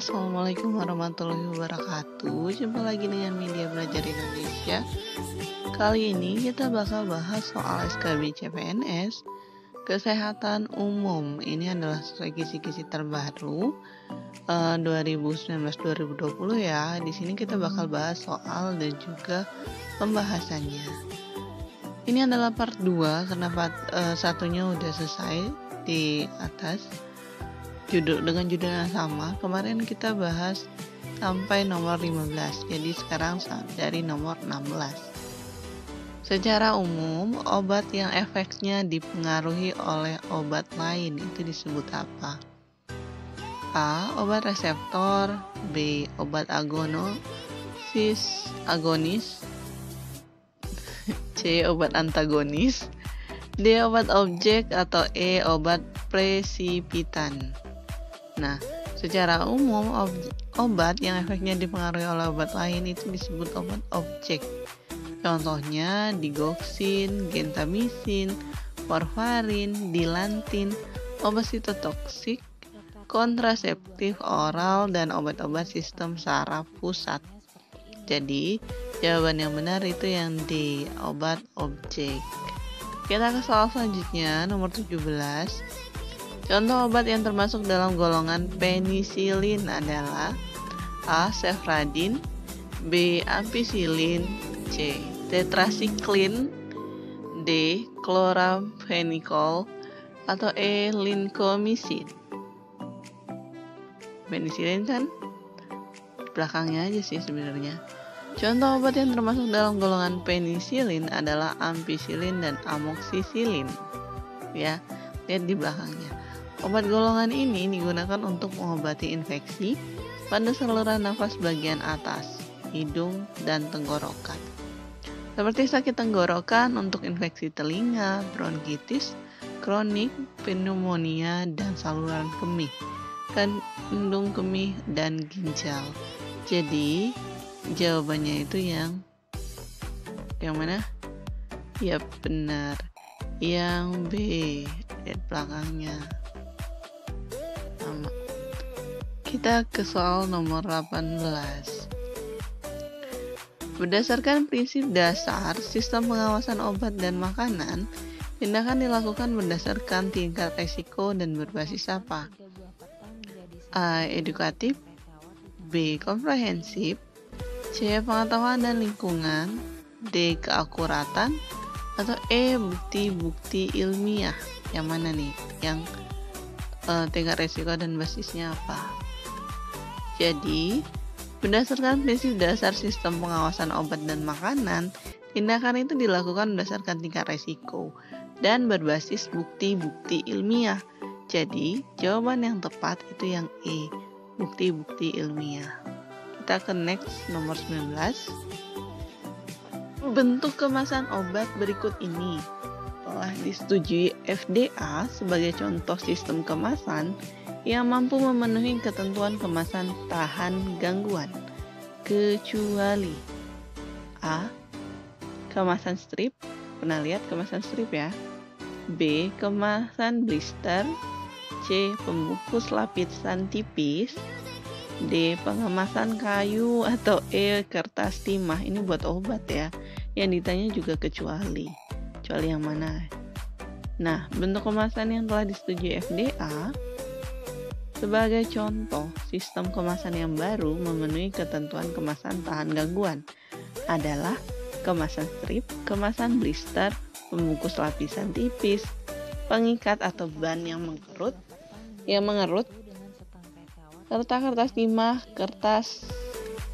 Assalamualaikum warahmatullahi wabarakatuh. Jumpa lagi dengan Media Belajar Indonesia. Kali ini kita bakal bahas soal SKB CPNS Kesehatan Umum. Ini adalah sesuai kisi-kisi terbaru 2019-2020 ya. Di sini kita bakal bahas soal dan juga pembahasannya. Ini adalah part 2 karena part satunya udah selesai di atas. Dengan judul yang sama. Kemarin kita bahas sampai nomor 15, jadi sekarang dari nomor 16. Secara umum, obat yang efeknya dipengaruhi oleh obat lain itu disebut apa? A. Obat reseptor. B. Obat agonis. C. Obat antagonis. D. Obat objek. Atau E. Obat presipitan. Nah, secara umum obat yang efeknya dipengaruhi oleh obat lain itu disebut obat objek. Contohnya digoxin, gentamicin, warfarin, dilantin, obat sitotoksik, kontraseptif oral, dan obat-obat sistem saraf pusat. Jadi, jawaban yang benar itu yang D, obat objek. Kita ke soal selanjutnya, nomor 17. Contoh obat yang termasuk dalam golongan penisilin adalah A. Sefradin, B. Ampicillin, C. Tetrasiklin, D. Chloramphenicol, atau E. Lincomycin. Penisilin kan belakangnya aja sih sebenarnya. Contoh obat yang termasuk dalam golongan penisilin adalah ampicillin dan amoxicillin. Ya, lihat di belakangnya. Obat golongan ini digunakan untuk mengobati infeksi pada saluran nafas bagian atas, hidung, dan tenggorokan. Seperti sakit tenggorokan untuk infeksi telinga, bronkitis, kronik, pneumonia, dan saluran kemih, kandung kemih, dan ginjal. Jadi, jawabannya itu yang mana? Ya benar, yang B, lihat belakangnya. Kita ke soal nomor 18. Berdasarkan prinsip dasar sistem pengawasan obat dan makanan, tindakan dilakukan berdasarkan tingkat resiko dan berbasis apa? A. Edukatif, B. Komprehensif, C. Pengetahuan dan lingkungan, D. Keakuratan, atau E. Bukti-bukti ilmiah. Yang mana nih? Yang tingkat resiko dan basisnya apa? Jadi, berdasarkan prinsip dasar sistem pengawasan obat dan makanan, tindakan itu dilakukan berdasarkan tingkat resiko dan berbasis bukti-bukti ilmiah. Jadi, jawaban yang tepat itu yang E, bukti-bukti ilmiah. Kita ke next, nomor 19. Bentuk kemasan obat berikut ini telah disetujui FDA sebagai contoh sistem kemasan yang mampu memenuhi ketentuan kemasan tahan gangguan, kecuali A. Kemasan strip, pernah lihat kemasan strip ya? B. Kemasan blister, C. Pembungkus lapisan tipis, D. Pengemasan kayu, atau E. Kertas timah. Ini buat obat ya. Yang ditanya juga kecuali yang mana? Nah, bentuk kemasan yang telah disetujui FDA sebagai contoh sistem kemasan yang baru memenuhi ketentuan kemasan tahan gangguan adalah kemasan strip, kemasan blister, pembungkus lapisan tipis, pengikat atau ban yang mengerut, serta kertas timah, kertas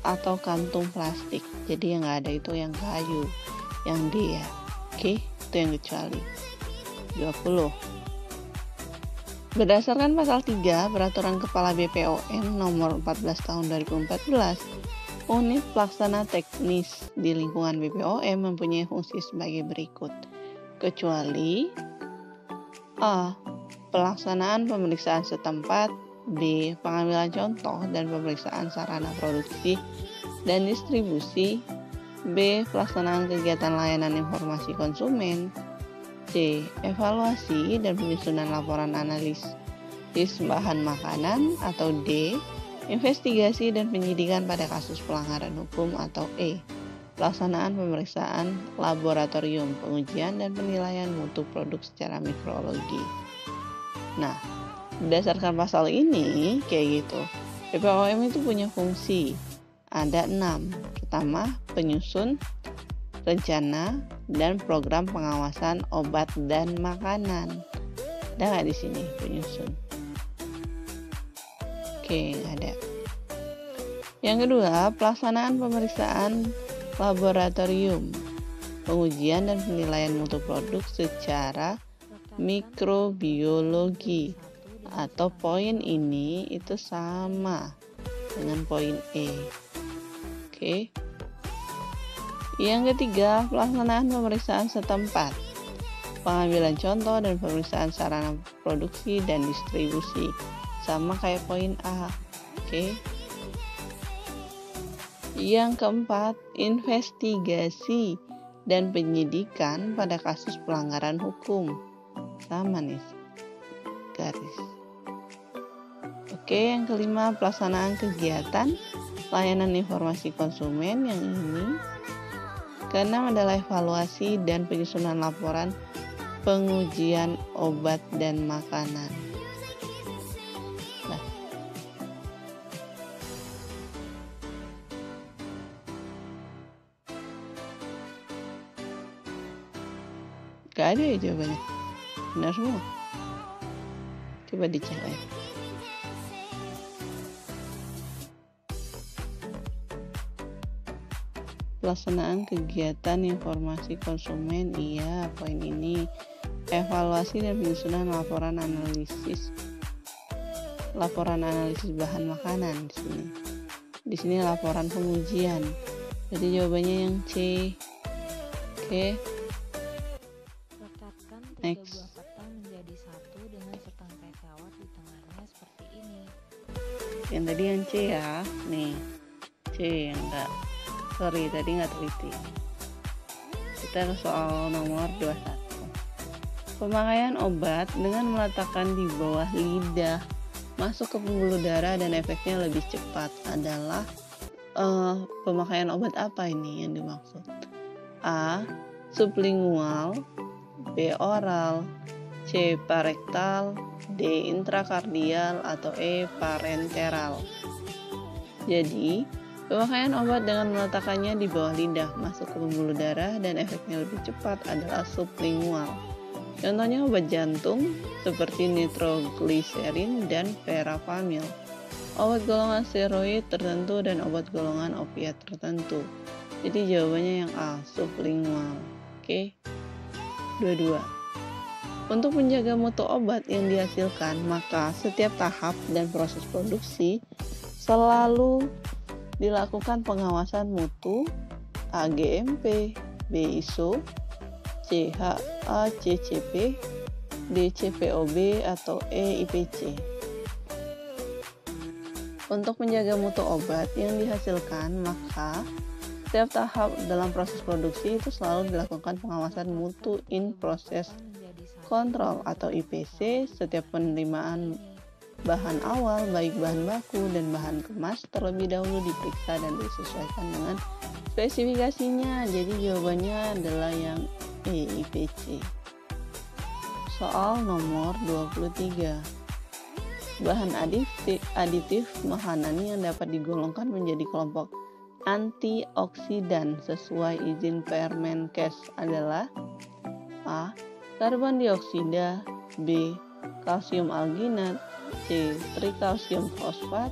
atau kantung plastik. Jadi yang nggak ada itu yang kayu, yang D ya. Oke, itu yang kecuali. 20. Berdasarkan pasal 3 Peraturan Kepala BPOM nomor 14 tahun 2014, unit pelaksana teknis di lingkungan BPOM mempunyai fungsi sebagai berikut. Kecuali A. Pelaksanaan pemeriksaan setempat, B. Pengambilan contoh dan pemeriksaan sarana produksi dan distribusi, B. Pelaksanaan kegiatan layanan informasi konsumen, C. Evaluasi dan penyusunan laporan analisis bahan makanan, atau D. Investigasi dan penyidikan pada kasus pelanggaran hukum atau E. Pelaksanaan pemeriksaan laboratorium, pengujian dan penilaian mutu produk secara mikrologi. Nah, berdasarkan pasal ini kayak gitu. BPOM itu punya fungsi. Ada 6. Pertama, penyusun, rencana, dan program pengawasan obat dan makanan. Ada nggak di sini penyusun? Oke, nggak ada. Yang kedua, pelaksanaan pemeriksaan laboratorium, pengujian dan penilaian mutu produk secara mikrobiologi. Atau poin ini itu sama dengan poin E. Oke. Yang ketiga, pelaksanaan pemeriksaan setempat, pengambilan contoh dan pemeriksaan sarana produksi dan distribusi, sama kayak poin A. Oke. Yang keempat, investigasi dan penyidikan pada kasus pelanggaran hukum, sama nih garis. Oke, yang kelima, pelaksanaan kegiatan layanan informasi konsumen, yang ini. Keenam adalah evaluasi dan penyusunan laporan pengujian obat dan makanan. Nah, gak ada ya jawabannya. Benar semua. Coba dicek lagi. Pelaksanaan kegiatan informasi konsumen, iya, poin ini. Evaluasi dan penyusunan laporan analisis bahan makanan di sini. Di sini laporan pengujian. Jadi jawabannya yang C. Oke. Rekatkan 3 Next. buah peta menjadi satu dengan setangkai kawat di tengahnya seperti ini. Yang tadi yang C ya. Nih. C yang enggak. Sorry, tadi nggak teliti. Kita ke soal nomor 21. Pemakaian obat dengan meletakkan di bawah lidah masuk ke pembuluh darah dan efeknya lebih cepat adalah pemakaian obat apa ini yang dimaksud? A. Sublingual, B. Oral, C. Parektal, D. Intrakardial, atau E. Parenteral. Jadi, pemakaian obat dengan meletakkannya di bawah lidah masuk ke pembuluh darah dan efeknya lebih cepat adalah sublingual. Contohnya obat jantung seperti nitrogliserin dan verapamil, obat golongan steroid tertentu dan obat golongan opiat tertentu. Jadi jawabannya yang A, sublingual. Oke. 22. Untuk menjaga mutu obat yang dihasilkan, maka setiap tahap dan proses produksi selalu dilakukan pengawasan mutu A. GMP, B. ISO, C. HACCP, D. CPOB, atau E. IPC. Untuk menjaga mutu obat yang dihasilkan, maka setiap tahap dalam proses produksi itu selalu dilakukan pengawasan mutu in process control atau IPC. Setiap penerimaan bahan awal, baik bahan baku dan bahan kemas, terlebih dahulu diperiksa dan disesuaikan dengan spesifikasinya. Jadi jawabannya adalah yang E, IPC. Soal nomor 23. Bahan aditif makanan yang dapat digolongkan menjadi kelompok antioksidan sesuai izin Permenkes adalah A. Karbon dioksida, B. Kalsium alginat, C. Trikalsium fosfat,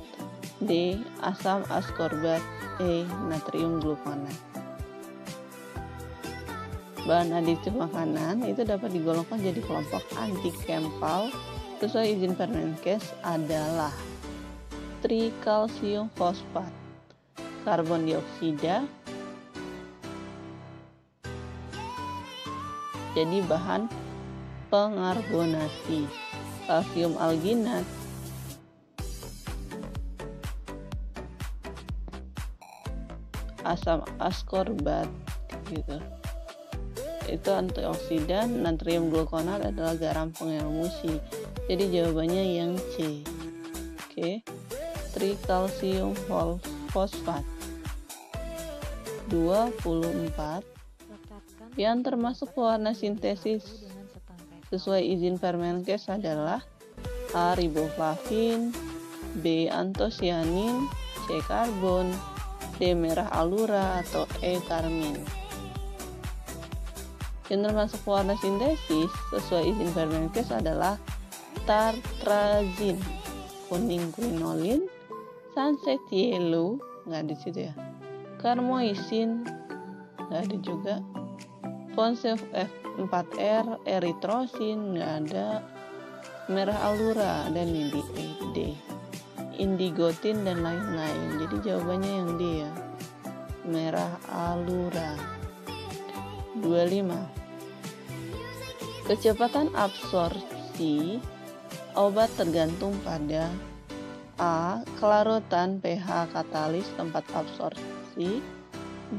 D. Asam askorbat, E. Natrium glukonat. Bahan aditif makanan itu dapat digolongkan jadi kelompok anti-kempal sesuai izin Permenkes adalah trikalsium fosfat, karbon dioksida, jadi bahan pengarbonasi, kalsium alginat, asam askorbat gitu. Itu antioksidan, natrium glukonat adalah garam pengemulsi. Jadi jawabannya yang C. Oke. trikalsium fosfat. 24. Yang termasuk pewarna sintesis sesuai izin Permenkes adalah A. riboflavin, B. antosianin, C. karbon, D. merah alura, atau E. karmin. Yang termasuk pewarna sintesis sesuai izin Permenkes adalah tartrazin, kuning quinolin, sunset yellow, nggak di situ ya, karmoisin, nggak ada juga, Ponsef F4R, eritrosin, nggak ada, merah alura, dan D, indigotin, dan lain-lain. Jadi jawabannya yang D ya, merah alura. 25. Kecepatan absorpsi obat tergantung pada A. kelarutan pH katalis tempat absorpsi,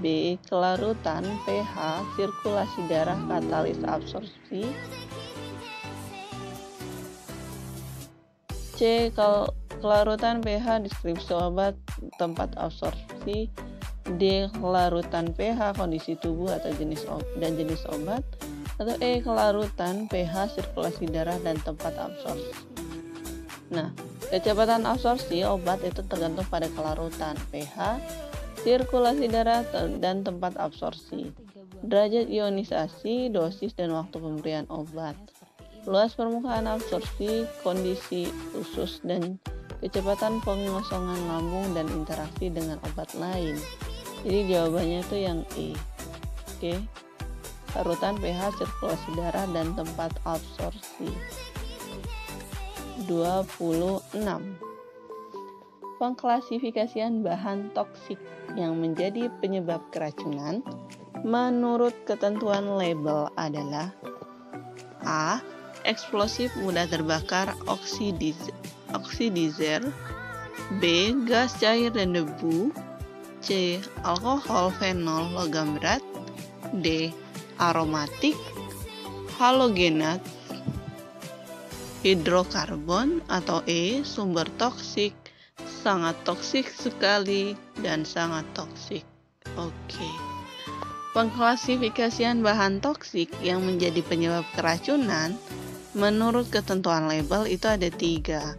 B. kelarutan pH sirkulasi darah katalis absorpsi, C. kelarutan pH deskripsi obat tempat absorpsi, D. kelarutan pH kondisi tubuh atau jenis obat, atau E. kelarutan pH sirkulasi darah dan tempat absorpsi. Nah, kecepatan absorpsi obat itu tergantung pada kelarutan pH, sirkulasi darah, dan tempat absorpsi, derajat ionisasi, dosis, dan waktu pemberian obat, luas permukaan absorpsi, kondisi usus, dan kecepatan pengosongan lambung dan interaksi dengan obat lain. Jadi jawabannya itu yang E. Oke. Kelarutan pH, sirkulasi darah, dan tempat absorpsi. 26. Pengklasifikasian bahan toksik yang menjadi penyebab keracunan menurut ketentuan label adalah A. Eksplosif mudah terbakar oksidizer, B. Gas cair dan debu, C. Alkohol fenol logam berat, D. Aromatik, halogenat, hidrokarbon, atau E. Sumber toksik, sangat toksik sekali, dan sangat toksik. Oke. Pengklasifikasian bahan toksik yang menjadi penyebab keracunan menurut ketentuan label itu ada 3.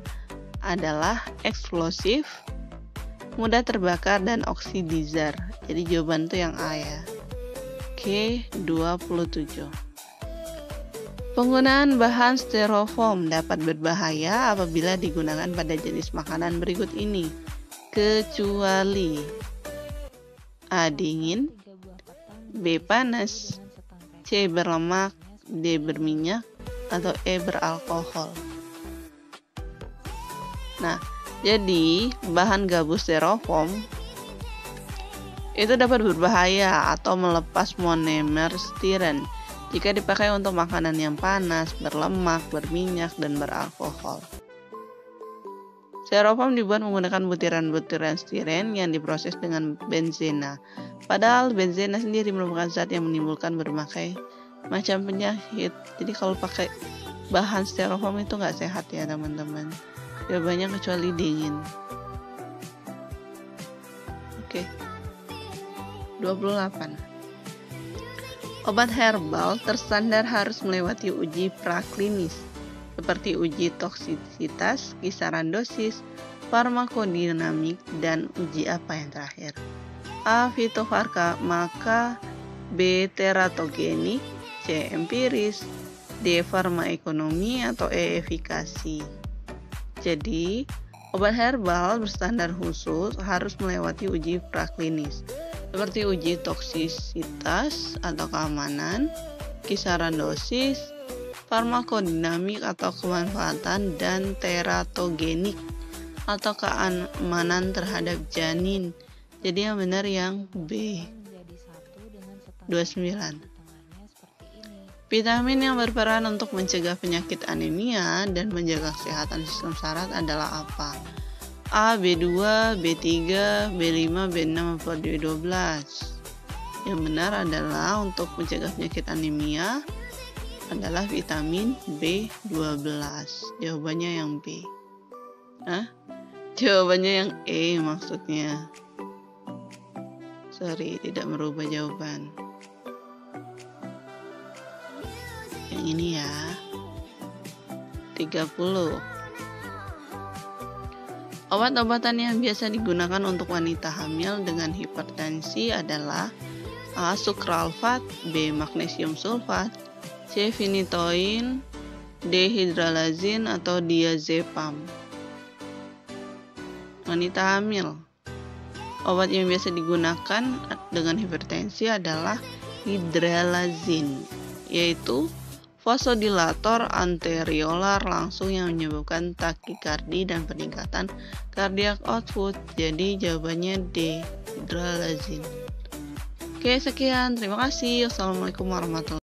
Adalah eksplosif, mudah terbakar, dan oksidizer. Jadi jawaban itu yang A ya. Oke, 27. Penggunaan bahan styrofoam dapat berbahaya apabila digunakan pada jenis makanan berikut ini, kecuali A. dingin, B. panas, C. berlemak, D. berminyak, atau E. beralkohol. Nah, jadi bahan gabus styrofoam itu dapat berbahaya atau melepas monomer stiren jika dipakai untuk makanan yang panas, berlemak, berminyak, dan beralkohol. Styrofoam dibuat menggunakan butiran-butiran stiren yang diproses dengan benzena. Padahal benzena sendiri merupakan zat yang menimbulkan berbagai macam penyakit. Jadi kalau pakai bahan styrofoam itu nggak sehat ya teman-teman. Jawabannya kecuali dingin. Oke. 28. Obat herbal terstandar harus melewati uji praklinis seperti uji toksisitas, kisaran dosis, farmakodinamik, dan uji apa yang terakhir? A. Fitofarmaka, B. teratogenik, C. empiris, D. farmaekonomi, atau E. efikasi. Jadi, obat herbal berstandar khusus harus melewati uji praklinis seperti uji toksisitas atau keamanan, kisaran dosis, farmakodinamik atau kemanfaatan, dan teratogenik atau keamanan terhadap janin. Jadi yang benar yang B. 29. Vitamin yang berperan untuk mencegah penyakit anemia dan menjaga kesehatan sistem saraf adalah apa? A, B2, B3, B5, B6, atau B12. Yang benar adalah untuk mencegah penyakit anemia adalah vitamin B12. Jawabannya yang B. Jawabannya yang E maksudnya. Sorry, tidak merubah jawaban. Yang ini ya. 30. Obat-obatan yang biasa digunakan untuk wanita hamil dengan hipertensi adalah A. Sukralfat, B. Magnesium sulfat, C. Phenytoin, D. Hydralazine atau diazepam. Wanita hamil. Obat yang biasa digunakan dengan hipertensi adalah hydralazine, yaitu vasodilator anteriolar langsung yang menyebabkan takikardi dan peningkatan cardiac output. Jadi jawabannya D, hydralazine. Oke, sekian. Terima kasih. Wassalamualaikum warahmatullahi wabarakatuh.